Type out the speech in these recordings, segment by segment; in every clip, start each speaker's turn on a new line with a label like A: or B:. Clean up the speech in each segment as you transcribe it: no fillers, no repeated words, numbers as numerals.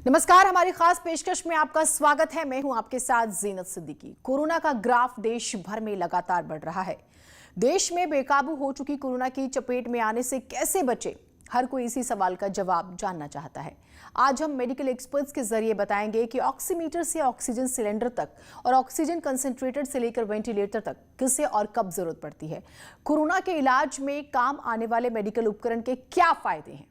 A: नमस्कार, हमारी खास पेशकश में आपका स्वागत है। मैं हूं आपके साथ जीनत सिद्दीकी। कोरोना का ग्राफ देश भर में लगातार बढ़ रहा है। देश में बेकाबू हो चुकी कोरोना की चपेट में आने से कैसे बचे, हर कोई इसी सवाल का जवाब जानना चाहता है। आज हम मेडिकल एक्सपर्ट्स के जरिए बताएंगे कि ऑक्सीमीटर से ऑक्सीजन सिलेंडर तक और ऑक्सीजन कंसंट्रेटर से लेकर वेंटिलेटर तक किसे और कब जरूरत पड़ती है, कोरोना के इलाज में काम आने वाले मेडिकल उपकरण के क्या फायदे हैं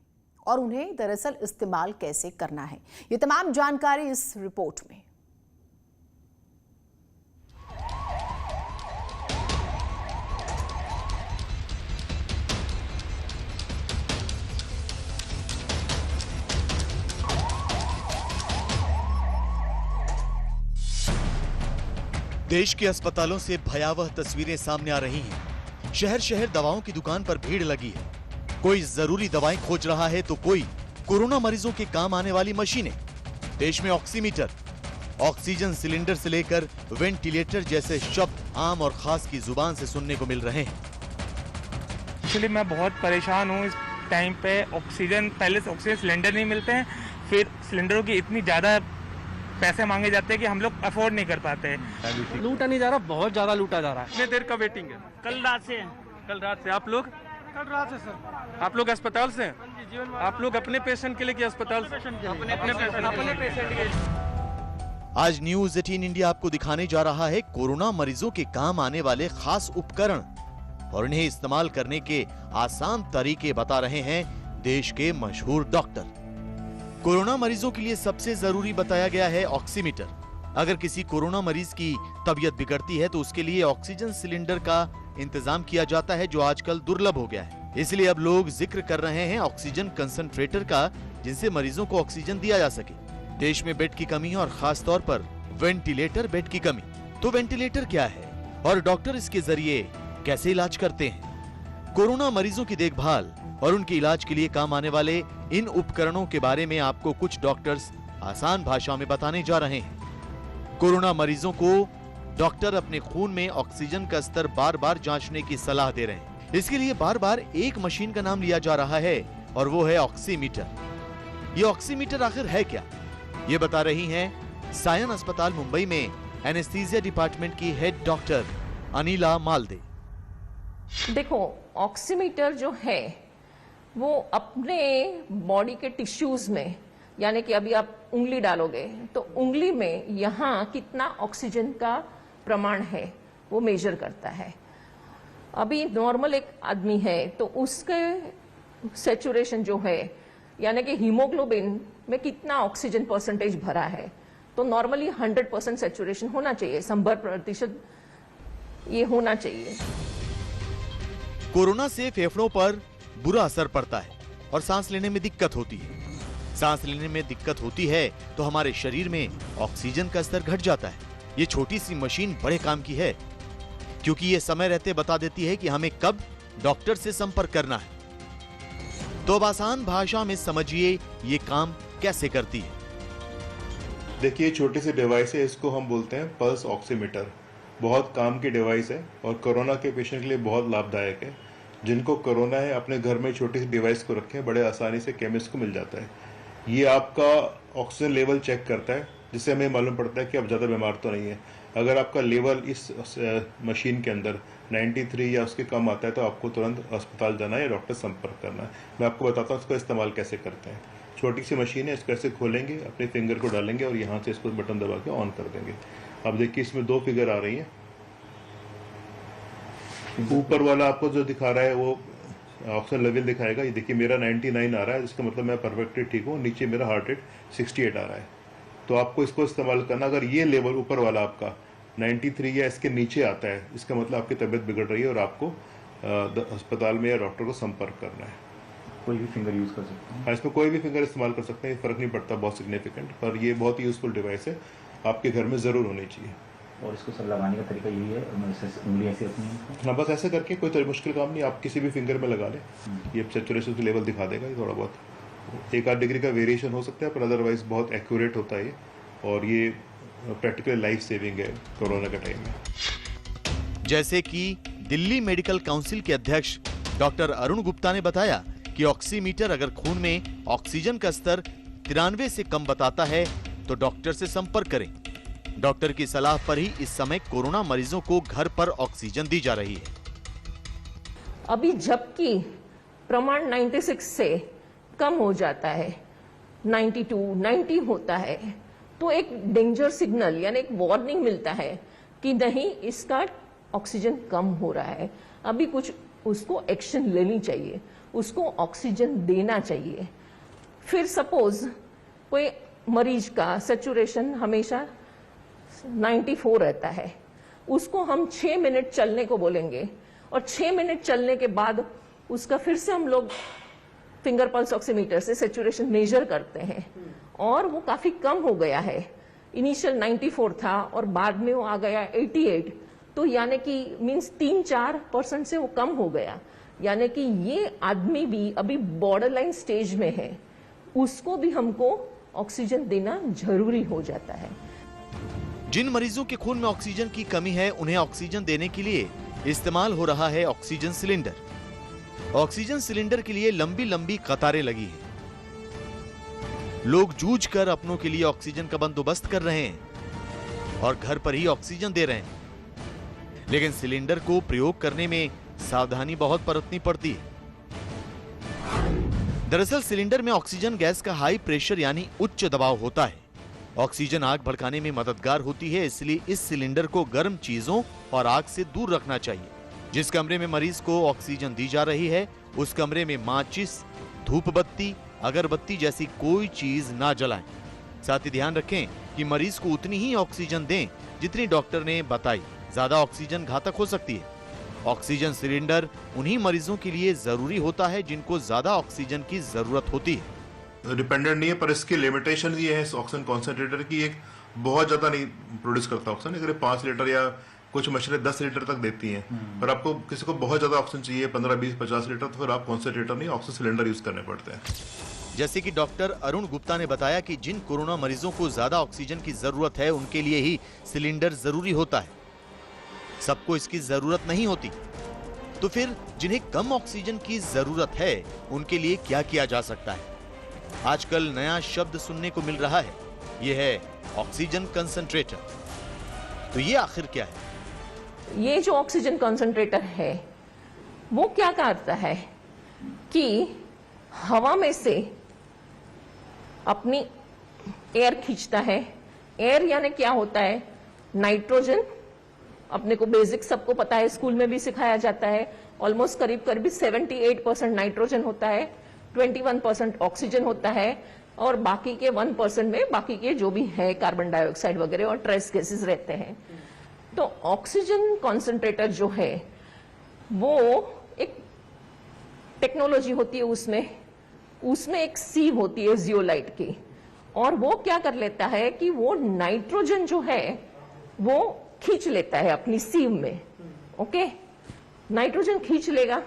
A: और उन्हें दरअसल इस्तेमाल कैसे करना है। ये तमाम जानकारी इस रिपोर्ट में।
B: देश के अस्पतालों से भयावह तस्वीरें सामने आ रही हैं। शहर शहर दवाओं की दुकान पर भीड़ लगी है। कोई जरूरी दवाएं खोज रहा है तो कोई कोरोना मरीजों के काम आने वाली मशीनें। देश में ऑक्सीमीटर, ऑक्सीजन सिलेंडर से लेकर वेंटिलेटर जैसे शब्द आम और खास की जुबान से सुनने को मिल रहे हैं।
C: एक्चुअली मैं बहुत परेशान हूँ। इस टाइम पे ऑक्सीजन, पहले से ऑक्सीजन सिलेंडर नहीं मिलते हैं, फिर सिलेंडरों की इतनी ज़्यादा पैसे मांगे जाते हैं कि हम लोग अफोर्ड नहीं कर पाते हैं।
D: लूटा नहीं जा रहा, बहुत ज़्यादा लूटा जा रहा है।
C: कितने देर का वेटिंग है?
E: कल रात से।
C: कल रात से। आप लोग?
E: कल रात से सर।
C: आप लोग अस्पताल से? आप लोग अपने पेशेंट के लिए कि अस्पताल से? अपने पेशेंट के लिए।
B: आज न्यूज 18 इंडिया आपको दिखाने जा रहा है कोरोना मरीजों के काम आने वाले खास उपकरण और इन्हें इस्तेमाल करने के आसान तरीके बता रहे हैं देश के मशहूर डॉक्टर। कोरोना मरीजों के लिए सबसे जरूरी बताया गया है ऑक्सीमीटर। अगर किसी कोरोना मरीज की तबीयत बिगड़ती है तो उसके लिए ऑक्सीजन सिलेंडर का इंतजाम किया जाता है, जो आजकल दुर्लभ हो गया है। इसलिए अब लोग जिक्र कर रहे हैं ऑक्सीजन कंसंट्रेटर का, जिनसे मरीजों को ऑक्सीजन दिया जा सके। देश में बेड की कमी और खास तौर पर वेंटिलेटर बेड की कमी। तो वेंटिलेटर क्या है और डॉक्टर इसके जरिए कैसे इलाज करते हैं? कोरोना मरीजों की देखभाल और उनके इलाज के लिए काम आने वाले इन उपकरणों के बारे में आपको कुछ डॉक्टर्स आसान भाषा में बताने जा रहे हैं। कोरोना मरीजों को डॉक्टर अपने खून में ऑक्सीजन का स्तर बार बार जांचने की सलाह दे रहे हैं। इसके लिए बार बार एक मशीन का नाम लिया जा रहा है और वो है ऑक्सीमीटर। ये ऑक्सीमीटर आखिर है क्या, ये बता रही हैं सायन अस्पताल मुंबई में एनेस्थीसिया डिपार्टमेंट की हेड डॉक्टर अनिला मालदे।
F: देखो, ऑक्सीमीटर जो है वो अपने बॉडी के टिश्यूज में, यानी कि अभी आप उंगली डालोगे तो उंगली में यहाँ कितना ऑक्सीजन का प्रमाण है वो मेजर करता है। अभी नॉर्मल एक आदमी है तो उसके सैचुरेशन जो है, यानी कि हीमोग्लोबिन में कितना ऑक्सीजन परसेंटेज भरा है, तो नॉर्मली 100% सैचुरेशन होना चाहिए, 100% ये होना चाहिए।
B: कोरोना से फेफड़ों पर बुरा असर पड़ता है और सांस लेने में दिक्कत होती है। सांस लेने में दिक्कत होती है तो हमारे शरीर में ऑक्सीजन का स्तर घट जाता है। ये छोटी सी मशीन बड़े काम की है, क्योंकि ये समय रहते बता देती है कि हमें कब डॉक्टर से संपर्क करना है। तो अब आसान भाषा में समझिए ये काम कैसे करती है।
G: देखिए, छोटी सी डिवाइस है, इसको हम बोलते हैं पल्स ऑक्सीमीटर। बहुत काम की डिवाइस है और कोरोना के पेशेंट के लिए बहुत लाभदायक है। जिनको कोरोना है अपने घर में छोटी सी डिवाइस को रखें, बड़े आसानी से केमिस्ट को मिल जाता है। ये आपका ऑक्सीजन लेवल चेक करता है, जिससे हमें मालूम पड़ता है कि आप ज़्यादा बीमार तो नहीं है। अगर आपका लेवल इस मशीन के अंदर 93 या उसके कम आता है तो आपको तुरंत अस्पताल जाना है या डॉक्टर संपर्क करना है। मैं आपको बताता हूँ इसका इस्तेमाल कैसे करते हैं। छोटी सी मशीन है, इसको ऐसे खोलेंगे, अपने फिंगर को डालेंगे और यहाँ से इसको बटन दबा के ऑन कर देंगे। अब देखिए, इसमें 2 फिगर आ रही हैं। ऊपर वाला आपको जो दिखा रहा है वो ऑक्सीजन लेवल दिखाएगा। ये देखिए, मेरा 99 आ रहा है, जिसका मतलब मैं परफेक्टली ठीक हूँ। नीचे मेरा हार्ट रेट 68 आ रहा है। तो आपको इसको इस्तेमाल करना, अगर ये लेवल ऊपर वाला आपका 93 या इसके नीचे आता है, इसका मतलब आपकी तबीयत बिगड़ रही है और आपको अस्पताल में या डॉक्टर को संपर्क करना है।
H: कोई भी फिंगर यूज कर सकते हैं?
G: हाँ, इसमें कोई भी फिंगर इस्तेमाल कर सकते हैं, फर्क नहीं पड़ता बहुत सिग्निफिकेंट, पर ये बहुत यूजफुल डिवाइस है, आपके घर में जरूर होनी चाहिए।
H: और इसको सर लगाने का तरीका यही है, उंगली ऐसे रखनी है?
G: हाँ, बस ऐसे करके, कोई मुश्किल काम नहीं, आप किसी भी फिंगर में लगा लें, ये सैचुरेशन का लेवल दिखा देगा। ये थोड़ा बहुत 1-8 डिग्री का वेरिएशन हो सकता है, पर अदरवाइज बहुत एक्यूरेट होता है ये, और ये प्रैक्टिकली लाइफ सेविंग है कोरोना के टाइम में।
B: जैसे कि दिल्ली मेडिकल काउंसिल के अध्यक्ष डॉक्टर अरुण गुप्ता ने बताया कि ऑक्सीमीटर अगर खून में ऑक्सीजन का स्तर 93 से कम बताता है तो डॉक्टर से संपर्क करें। डॉक्टर की सलाह पर ही इस समय कोरोना मरीजों को घर पर ऑक्सीजन दी जा रही है।
F: अभी जबकि प्रमाण 96 से कम हो जाता है, 92, 90 होता है, तो एक डेंजर सिग्नल यानी एक वार्निंग मिलता है कि नहीं, इसका ऑक्सीजन कम हो रहा है, अभी कुछ उसको एक्शन लेनी चाहिए, उसको ऑक्सीजन देना चाहिए। फिर सपोज कोई मरीज का सैचुरेशन हमेशा 94 रहता है, उसको हम 6 मिनट चलने को बोलेंगे और 6 मिनट चलने के बाद उसका फिर से हम लोग फिंगर पल्स ऑक्सीमीटर से सैचुरेशन मेजर करते हैं और वो काफी कम हो गया है। इनिशियल 94 था और बाद में वो आ गया 88, तो यानी कि मींस 3-4% से वो कम हो गया, यानी कि ये आदमी भी अभी बॉर्डर लाइन स्टेज में है, उसको भी हमको ऑक्सीजन देना जरूरी हो जाता है।
B: जिन मरीजों के खून में ऑक्सीजन की कमी है, उन्हें ऑक्सीजन देने के लिए इस्तेमाल हो रहा है ऑक्सीजन सिलेंडर। ऑक्सीजन सिलेंडर के लिए लंबी लंबी कतारें लगी हैं। लोग जूझकर अपनों के लिए ऑक्सीजन का बंदोबस्त कर रहे हैं और घर पर ही ऑक्सीजन दे रहे हैं, लेकिन सिलेंडर को प्रयोग करने में सावधानी बहुत बरतनी पड़ती है। दरअसल सिलेंडर में ऑक्सीजन गैस का हाई प्रेशर यानी उच्च दबाव होता है। ऑक्सीजन आग भड़काने में मददगार होती है, इसलिए इस सिलेंडर को गर्म चीजों और आग से दूर रखना चाहिए। जिस कमरे में मरीज को ऑक्सीजन दी जा रही है, उस कमरे में माचिस, धूप बत्ती, अगरबत्ती जैसी कोई चीज ना जलाएं। साथ ही ध्यान रखें कि मरीज को उतनी ही ऑक्सीजन दें जितनी डॉक्टर ने बताई। ज्यादा ऑक्सीजन घातक हो सकती है। ऑक्सीजन सिलेंडर उन्हीं मरीजों के लिए जरूरी होता है जिनको ज्यादा ऑक्सीजन की जरूरत होती है।
G: डिपेंडेंट नहीं है, पर इसकी लिमिटेशन ये है इस ऑक्सीजन कॉन्सेंट्रेटर की, एक बहुत ज्यादा नहीं प्रोड्यूस करता ऑक्सीजन। अगर 5 लीटर या कुछ मशीनें 10 लीटर तक देती हैं, पर आपको किसी को बहुत ज्यादा ऑक्सीजन चाहिए 15, 20, 50 लीटर, तो फिर आप कॉन्सेंट्रेटर नहीं ऑक्सीजन सिलेंडर यूज करने पड़ते हैं।
B: जैसे कि डॉक्टर अरुण गुप्ता ने बताया कि जिन कोरोना मरीजों को ज्यादा ऑक्सीजन की जरूरत है, उनके लिए ही सिलेंडर जरूरी होता है। सबको इसकी जरूरत नहीं होती। तो फिर जिन्हें कम ऑक्सीजन की जरूरत है, उनके लिए क्या किया जा सकता है? आजकल नया शब्द सुनने को मिल रहा है, यह है ऑक्सीजन कंसंट्रेटर। तो ये आखिर क्या है?
F: ये जो ऑक्सीजन कंसंट्रेटर है वो क्या करता है कि हवा में से अपनी एयर खींचता है। एयर यानी क्या होता है? नाइट्रोजन। अपने को बेसिक सबको पता है, स्कूल में भी सिखाया जाता है। ऑलमोस्ट करीब करीब 78% नाइट्रोजन होता है, 21% ऑक्सीजन होता है और बाकी के 1% में बाकी के जो भी है कार्बन डाइऑक्साइड वगैरह और ट्रेस गैसेस रहते हैं। तो ऑक्सीजन कॉन्सेंट्रेटर जो है वो एक टेक्नोलॉजी होती है, उसमें एक सीव होती है जियोलाइट की, और वो क्या कर लेता है कि वो नाइट्रोजन जो है वो खींच लेता है अपनी सीव में। ओके, नाइट्रोजन खींच लेगा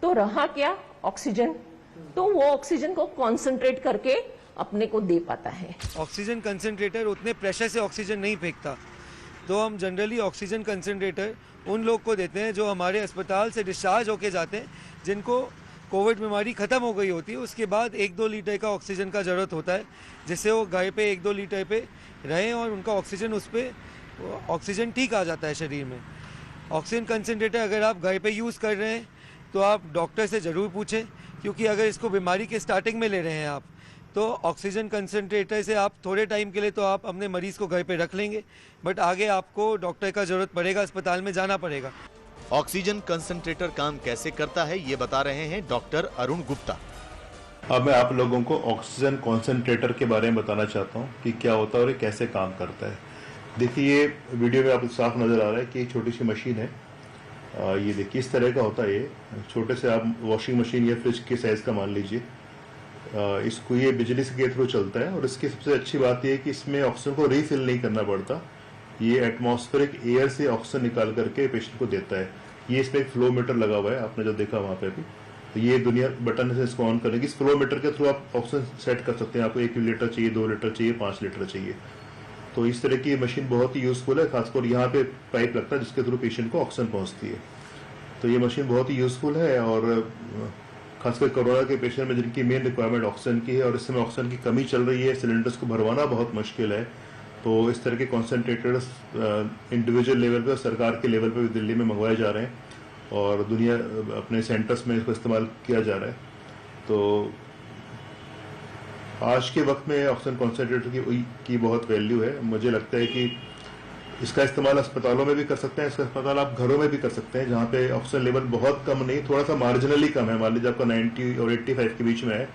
F: तो रहा क्या? ऑक्सीजन। तो वो ऑक्सीजन को कॉन्सेंट्रेट करके अपने को दे पाता है।
E: ऑक्सीजन कंसंट्रेटर उतने प्रेशर से ऑक्सीजन नहीं फेंकता, तो हम जनरली ऑक्सीजन कंसंट्रेटर उन लोग को देते हैं जो हमारे अस्पताल से डिस्चार्ज होके जाते हैं, जिनको कोविड बीमारी ख़त्म हो गई होती है। उसके बाद 1-2 लीटर का ऑक्सीजन का ज़रूरत होता है, जिससे वो घर पे 1-2 लीटर पे रहें और उनका ऑक्सीजन उस पर ऑक्सीजन ठीक आ जाता है शरीर में। ऑक्सीजन कंसंट्रेटर अगर आप घर पे यूज़ कर रहे हैं तो आप डॉक्टर से ज़रूर पूछें, क्योंकि अगर इसको बीमारी के स्टार्टिंग में ले रहे हैं आप, तो ऑक्सीजन कंसंट्रेटर से आप थोड़े टाइम के लिए तो आप अपने मरीज़ को घर पे रख लेंगे, बट आगे आपको डॉक्टर का ज़रूरत पड़ेगा, अस्पताल में जाना पड़ेगा।
B: ऑक्सीजन कंसंट्रेटर काम कैसे करता है, ये बता रहे हैं डॉक्टर अरुण गुप्ता।
G: अब मैं आप लोगों को ऑक्सीजन कॉन्सेंट्रेटर के बारे में बताना चाहता हूँ कि क्या होता है और ये कैसे काम करता है। देखिए, ये वीडियो में आपको साफ नज़र आ रहा है कि एक छोटी सी मशीन है। ये देखिए इस तरह का होता है। ये छोटे से आप वॉशिंग मशीन या फ्रिज के साइज़ का मान लीजिए। इसको ये बिजली के थ्रू चलता है और इसकी सबसे अच्छी बात यह है कि इसमें ऑक्सीजन को रीफिल नहीं करना पड़ता। ये एटमॉस्फेरिक एयर से ऑक्सीजन निकाल करके पेशेंट को देता है। ये इसमें एक फ्लो मीटर लगा हुआ है, आपने जो देखा वहाँ पे भी। तो ये दुनिया बटन से इसको ऑन करेंगे। इस फ्लो मीटर के थ्रू आप ऑक्सीजन सेट कर सकते हैं। आपको 1 लीटर चाहिए, 2 लीटर चाहिए, 5 लीटर चाहिए। तो इस तरह की मशीन बहुत ही यूजफुल है। खासकर यहाँ पे पाइप लगता है जिसके थ्रू पेशेंट को ऑक्सीजन पहुँचती है। तो ये मशीन बहुत ही यूजफुल है और खासकर कोरोना के पेशेंट में जिनकी मेन रिक्वायरमेंट ऑक्सीजन की है और इस समय ऑक्सीजन की कमी चल रही है, सिलेंडर्स को भरवाना बहुत मुश्किल है, तो इस तरह के कॉन्सेंट्रेटर्स इंडिविजुअल लेवल पे और सरकार के लेवल पे भी दिल्ली में मंगवाए जा रहे हैं और दुनिया अपने सेंटर्स में इसको इस्तेमाल किया जा रहा है। तो आज के वक्त में ऑक्सीजन कॉन्सेंट्रेटर की बहुत वैल्यू है। मुझे लगता है कि इसका इस्तेमाल अस्पतालों में भी कर सकते हैं, इसका इस्तेमाल आप घरों में भी कर सकते हैं जहाँ पे ऑक्सीजन लेवल बहुत कम नहीं, थोड़ा सा मार्जिनली कम है। मान लीजिए आपका 90 और 85 के बीच में है,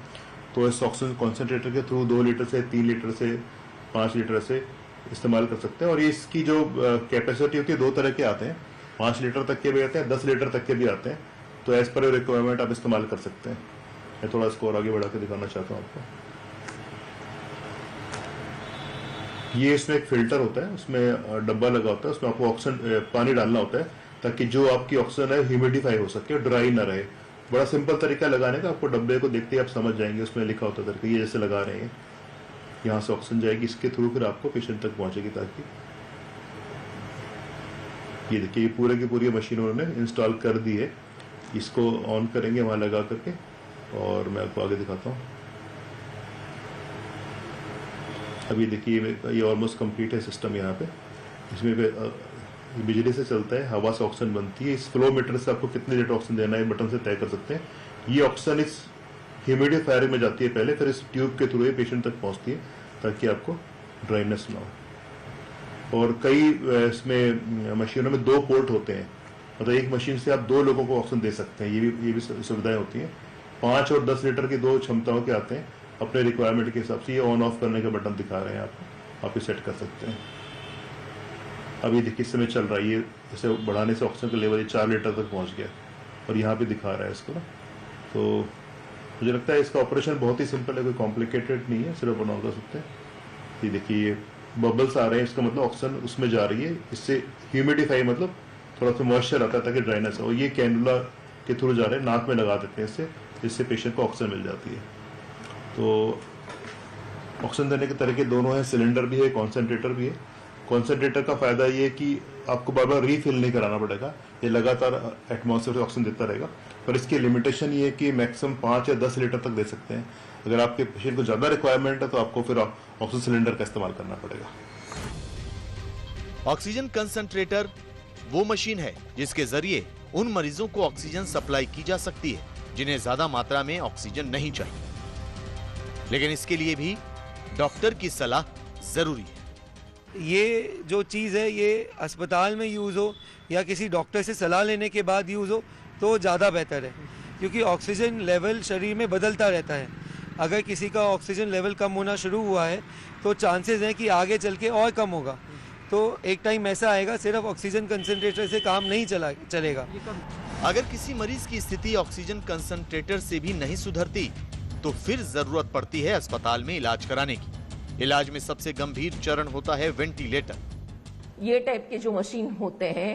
G: तो इस ऑक्सीजन कॉन्सेंट्रेटर के थ्रू 2 लीटर से 3 लीटर से 5 लीटर से इस्तेमाल कर सकते हैं। और ये इसकी जो कैपेसिटी होती है 2 तरह के आते हैं, 5 लीटर तक के भी आते हैं, 10 लीटर तक के भी आते हैं। तो एज पर रिक्वायरमेंट आप इस्तेमाल कर सकते हैं। मैं थोड़ा इसको और आगे बढ़ा के दिखाना चाहता हूँ आपको। ये इसमें एक फिल्टर होता है, उसमें डब्बा लगा होता है, उसमें आपको ऑक्सीजन पानी डालना होता है ताकि जो आपकी ऑक्सीजन है ह्यूमिडिफाई हो सके और ड्राई ना रहे। बड़ा सिंपल तरीका लगाने का, आपको डब्बे को देखते ही आप समझ जाएंगे, उसमें लिखा होता है तरीका, ये जैसे लगा रहे हैं, यहाँ से ऑक्सीजन जाएगी, इसके थ्रू फिर आपको पेशेंट तक पहुंचेगी। ताकि ये देखिए, ये पूरे की पूरी मशीन उन्होंने इंस्टॉल कर दी है। इसको ऑन करेंगे वहां लगा करके और मैं आपको आगे दिखाता हूँ। अभी देखिए ये ऑलमोस्ट कंप्लीट है सिस्टम। यहाँ पे इसमें बिजली से चलता है, हवा से ऑक्सीजन बनती है। इस फ्लो मीटर से आपको कितने लीटर ऑक्सीजन देना है बटन से तय कर सकते हैं। ये ऑक्सीजन इस ह्यूमिडिफायर में जाती है पहले, फिर इस ट्यूब के थ्रू पेशेंट तक पहुंचती है ताकि आपको ड्राइनेस ना हो। और कई इसमें मशीनों में 2 पोर्ट होते हैं, मतलब एक मशीन से आप 2 लोगों को ऑक्सीजन दे सकते हैं। ये भी सुविधाएं होती हैं। 5 और 10 लीटर की 2 क्षमताओं के आते हैं अपने रिक्वायरमेंट के हिसाब से। ये ऑन ऑफ करने का बटन दिखा रहे हैं आपको, आप ये सेट कर सकते हैं। अभी देखिए इस समय चल रहा है, ये इसे बढ़ाने से ऑक्सीजन का लेवल 4 लीटर तक पहुंच गया और यहाँ पे दिखा रहा है इसको ना। तो मुझे लगता है इसका ऑपरेशन बहुत ही सिंपल है, कोई कॉम्प्लिकेटेड नहीं है, सिर्फ ऑन ऑफ कर सकते हैं। ये देखिए ये बबल्स आ रहे हैं, इसका मतलब ऑक्सीजन उसमें जा रही है। इससे ह्यूमिडिफाई मतलब थोड़ा सा मॉइस्चर आता है ताकि ड्राइनेस हो। ये कैनुला के थ्रू जा रहे हैं, नाक में लगा देते हैं इससे पेशेंट को ऑक्सीजन मिल जाती है। तो ऑक्सीजन देने के तरीके दोनों हैं, सिलेंडर भी है, कॉन्सेंट्रेटर भी है। कॉन्सेंट्रेटर का फायदा ये है कि आपको बार बार रीफिल नहीं कराना पड़ेगा, ये लगातार एटमॉस्फेयर से ऑक्सीजन देता रहेगा। पर इसकी लिमिटेशन ये है कि मैक्सिमम 5 या 10 लीटर तक दे सकते हैं। अगर आपके पेशेंट को ज़्यादा रिक्वायरमेंट है तो आपको फिर ऑक्सीजन सिलेंडर का इस्तेमाल करना पड़ेगा।
B: ऑक्सीजन कंसंट्रेटर वो मशीन है जिसके जरिए उन मरीजों को ऑक्सीजन सप्लाई की जा सकती है जिन्हें ज्यादा मात्रा में ऑक्सीजन नहीं चाहिए, लेकिन इसके लिए भी डॉक्टर की सलाह जरूरी है।
E: ये जो चीज़ है ये अस्पताल में यूज़ हो या किसी डॉक्टर से सलाह लेने के बाद यूज़ हो तो ज़्यादा बेहतर है, क्योंकि ऑक्सीजन लेवल शरीर में बदलता रहता है। अगर किसी का ऑक्सीजन लेवल कम होना शुरू हुआ है तो चांसेस हैं कि आगे चल के और कम होगा। तो एक टाइम ऐसा आएगा सिर्फ ऑक्सीजन कंसंट्रेटर से काम नहीं चलेगा।
B: अगर किसी मरीज की स्थिति ऑक्सीजन कंसंट्रेटर से भी नहीं सुधरती तो फिर जरूरत पड़ती है अस्पताल में इलाज कराने की। इलाज में सबसे गंभीर चरण होता है वेंटिलेटर।
F: ये टाइप के जो मशीन होते हैं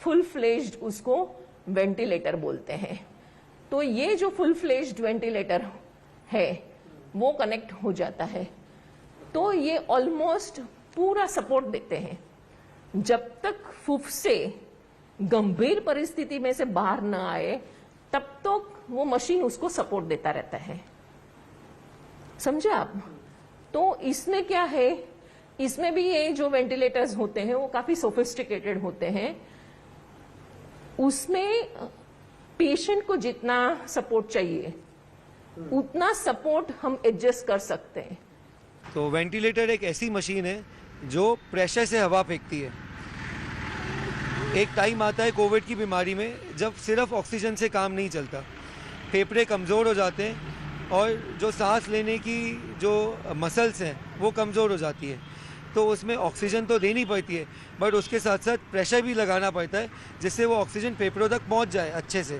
F: फुल फ्लेज्ड, उसको वेंटिलेटर बोलते हैं। तो ये जो फुल फ्लेज्ड वेंटिलेटर है वो कनेक्ट हो जाता है, तो ये ऑलमोस्ट पूरा सपोर्ट देते हैं। जब तक फुफ्से गंभीर परिस्थिति में से बाहर न आए तब तक वो मशीन उसको सपोर्ट देता रहता है। समझे आप? तो इसमें क्या है, इसमें भी ये जो वेंटिलेटर्स होते हैं वो काफी सोफिस्टिकेटेड होते हैं। उसमें पेशेंट को जितना सपोर्ट चाहिए उतना सपोर्ट हम एडजस्ट कर सकते हैं।
E: तो वेंटिलेटर एक ऐसी मशीन है जो प्रेशर से हवा फेंकती है। एक टाइम आता है कोविड की बीमारी में जब सिर्फ ऑक्सीजन से काम नहीं चलता, फेफड़े कमज़ोर हो जाते हैं और जो सांस लेने की जो मसल्स हैं वो कमज़ोर हो जाती है। तो उसमें ऑक्सीजन तो देनी पड़ती है बट उसके साथ साथ प्रेशर भी लगाना पड़ता है जिससे वो ऑक्सीजन फेफड़ों तक पहुंच जाए अच्छे से।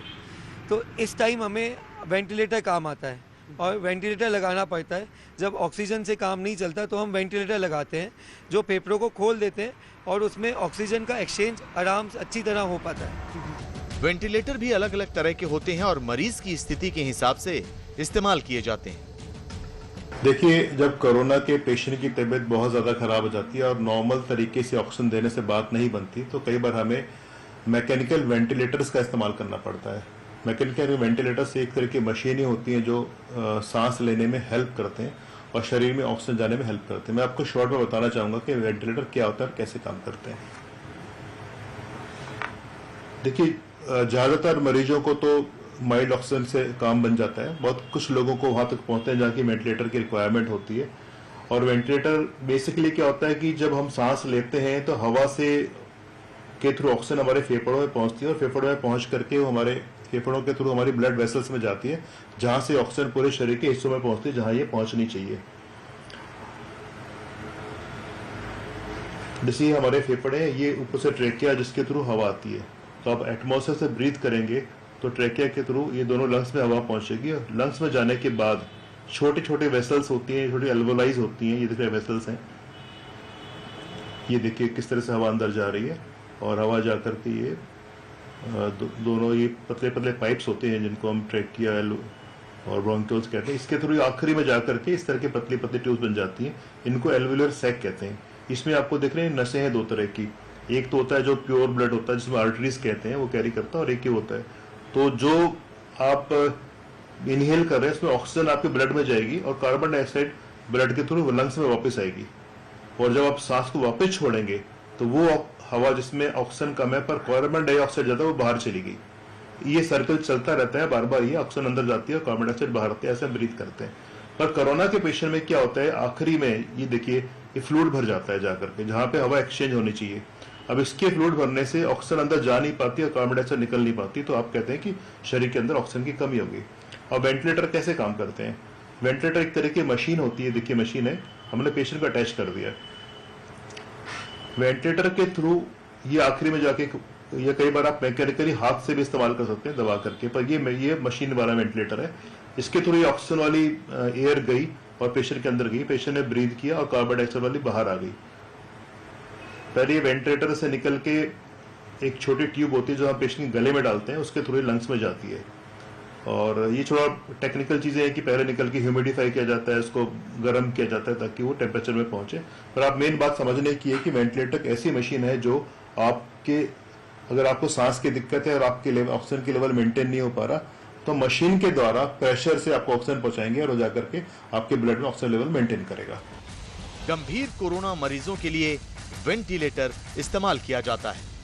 E: तो इस टाइम हमें वेंटिलेटर काम आता है और वेंटिलेटर लगाना पड़ता है। जब ऑक्सीजन से काम नहीं चलता तो हम वेंटिलेटर लगाते हैं जो फेफड़ों को खोल देते हैं और उसमें ऑक्सीजन का एक्सचेंज आराम से अच्छी तरह हो पाता है।
B: वेंटिलेटर भी अलग अलग तरह के होते हैं और मरीज की स्थिति के हिसाब से इस्तेमाल किए जाते हैं।
G: देखिए, जब कोरोना के पेशेंट की तबीयत बहुत ज़्यादा खराब हो जाती है और नॉर्मल तरीके से ऑक्सीजन देने से बात नहीं बनती तो कई बार हमें मैकेनिकल वेंटिलेटर्स का इस्तेमाल करना पड़ता है। मैकेनिकल वेंटिलेटर से एक तरह की मशीनें होती हैं जो सांस लेने में हेल्प करते हैं और शरीर में ऑक्सीजन जाने में हेल्प करते हैं। मैं आपको शॉर्ट में बताना चाहूँगा कि वेंटिलेटर क्या होता है और कैसे काम करते हैं। देखिए, ज़्यादातर मरीजों को तो माइल्ड ऑक्सीजन से काम बन जाता है। बहुत कुछ लोगों को वहाँ तक पहुँचते हैं जहाँ की वेंटिलेटर की रिक्वायरमेंट होती है। और वेंटिलेटर बेसिकली क्या होता है कि जब हम सांस लेते हैं तो हवा से के थ्रू ऑक्सीजन हमारे फेफड़ों में पहुँचती है और फेफड़ों में पहुँच करके वो हमारे फेफड़ों के थ्रू हमारी ब्लड वेसल्स में जाती है, जहाँ से ऑक्सीजन पूरे शरीर के हिस्सों में पहुँचती है जहाँ ये पहुँचनी चाहिए। जैसे हमारे फेफड़े हैं, ये ऊपर से ट्रेकिया जिसके थ्रू हवा आती है, तो आप एटमॉस्फेयर से ब्रीथ करेंगे तो ट्रेकिया के थ्रू ये दोनों लंग्स में हवा पहुंचेगी और लंग्स में जाने के बाद छोटे छोटे वेसल्स होती हैं, छोटी एल्वोलाइज होती हैं, ये देखिए वेसल्स हैं, ये देखिए किस तरह से हवा अंदर जा रही है और हवा जा करके ये दोनों ये पतले पतले पाइप्स होते हैं जिनको हम ट्रेकिया और ब्रोंकियोल्स कहते हैं, इसके थ्रू आखिरी में जा करके इस तरह के पतली पतली ट्यूब्स बन जाती हैं, इनको एल्वुलर सैक कहते हैं। इसमें आपको देख रहे हैं नसें हैं दो तरह की, एक तो होता है जो प्योर ब्लड होता है जिसमें आर्टरीज कहते हैं वो कैरी करता है, और एक ही होता है तो जो आप इनहेल कर रहे हैं इसमें ऑक्सीजन आपके ब्लड में जाएगी और कार्बन डाइऑक्साइड ब्लड के थ्रू लंग्स में वापस आएगी, और जब आप सांस को वापस छोड़ेंगे तो वो हवा जिसमें ऑक्सीजन कम है पर कार्बन डाइऑक्साइड ज्यादा, वो बाहर चली गई। ये सर्कल चलता रहता है बार बार, ये ऑक्सीजन अंदर जाती है और कार्बन डाइऑक्साइड बाहर आती है, ऐसे ब्रीथ करते हैं। पर कोरोना के पेशेंट में क्या होता है, आखिरी में ये देखिए ये फ्लूइड भर जाता है जाकर के जहाँ पे हवा एक्सचेंज होनी चाहिए। अब इसके फ्लूइड भरने से ऑक्सीजन अंदर जा नहीं पाती और कार्बन डाइऑक्साइड निकल नहीं पाती, तो आप कहते हैं कि शरीर के अंदर ऑक्सीजन की कमी होगी। और वेंटिलेटर कैसे काम करते हैं, वेंटिलेटर एक तरह की मशीन होती है, देखिए मशीन है, हमने पेशेंट को अटैच कर दिया है वेंटिलेटर के थ्रू, ये आखिरी में जाके ये कई बार आप मैकेनिकली हाथ से भी इस्तेमाल कर सकते हैं दबा करके, पर ये मशीन वाला वेंटिलेटर है, इसके थ्रू ये ऑक्सीजन वाली एयर गई और पेशेंट के अंदर गई, पेशेंट ने ब्रीथ किया और कार्बन डाइऑक्साइड वाली बाहर आ गई। पहले ये वेंटिलेटर से निकल के एक छोटी ट्यूब होती है जो हम पेशेंट के गले में डालते हैं, उसके थ्रू लंग्स में जाती है। और ये थोड़ा टेक्निकल चीज़ें हैं कि पहले निकल के ह्यूमिडिफाई किया जाता है, इसको गर्म किया जाता है ताकि वो टेम्परेचर में पहुंचे। पर आप मेन बात समझने की है कि वेंटिलेटर एक ऐसी मशीन है जो आपके, अगर आपको सांस की दिक्कत है और आपके ऑक्सीजन की लेवल मेंटेन नहीं हो पा रहा, तो मशीन के द्वारा प्रेशर से आपको ऑक्सीजन पहुंचाएंगे और जाकर के आपके ब्लड में ऑक्सीजन लेवल मेंटेन करेगा।
B: गंभीर कोरोना मरीजों के लिए वेंटिलेटर इस्तेमाल किया जाता है।